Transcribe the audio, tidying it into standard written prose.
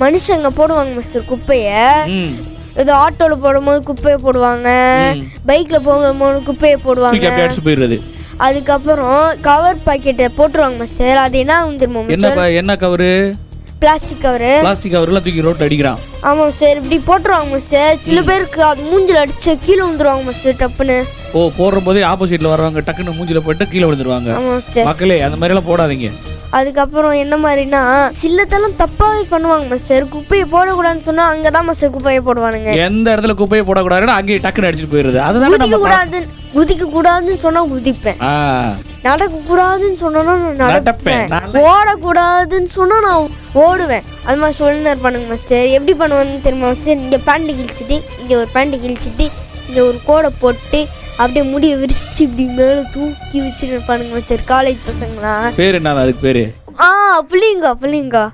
மனுஷங்க போடுவாங்க மாஸ்டர் குப்பையை. ஏதோ ஆட்டோல போடும்போது குப்பையை போடுவாங்க, பைக்ல போகும்போது குப்பையை போடுவாங்க. அதுக்கப்புறம் கவர் பாக்கெட்டை போட்டுருவாங்க மாஸ்டர். அது என்ன வந்துருமா? என்ன கவரு? Plastic cover. பிளாஸ்டிக் கவர்லாம் தூக்கி ரோட்ல அடிக்கிறான். ஆமா சார், இப்படி போட்டுருவாங்க மாஸ்டர். சில பேருக்கு அது மூஞ்சில அடிச்சு கீழே விழுந்துருவாங்க மாஸ்டர் டப்புன்னு. போடுற போதே ஆப்போசிட்ல வரவங்க டக்குன்னு மூஞ்சில போட்டு கீழே விழுந்துருவாங்க. ஆமா மாஸ்டர். மக்களே அந்த மாதிரி எல்லாம் போடாதீங்க. அதுக்கப்புறம் என்ன மாதிரினா சிலதெல்லாம் தப்பாவே பண்ணுவாங்க மாஸ்டர். குப்பையை போடக்கூடாதுன்னு சொன்னா அங்கதான் மாஸ்டர் குப்பையை போடுவானுங்க. எந்த இடத்துல குப்பையை போடக்கூடாதுன்னா அங்கேயே டக்குன்னு அடிச்சுட்டு போயிருது. அதுதான் குதிக்க கூடாதுன்னு சொன்னா குதிப்பேன், நடக்க கூடாதுன்னு சொன்னா நடப்பேன், ஓடக்கூடாதுன்னு சொன்னா நான் ஓடுவேன். அது மாதிரி சொல்லி பண்ணுங்க மாஸ்டர். எப்படி பண்ணுவான்னு தெரியுமா மாஸ்டர்? இங்க பேண்ட் கிழிச்சிட்டு, இங்க ஒரு பேண்ட் கிழிச்சிட்டு, இங்க ஒரு கோடை போட்டு அப்படியே முடிய விரிச்சு இப்படி மேல தூக்கி வச்சுட்டு இருப்பானுங்க மாஸ்டர். காலேஜ் பசங்களா. பேரு என்ன அதுக்கு பேரு? புள்ளிங்கா.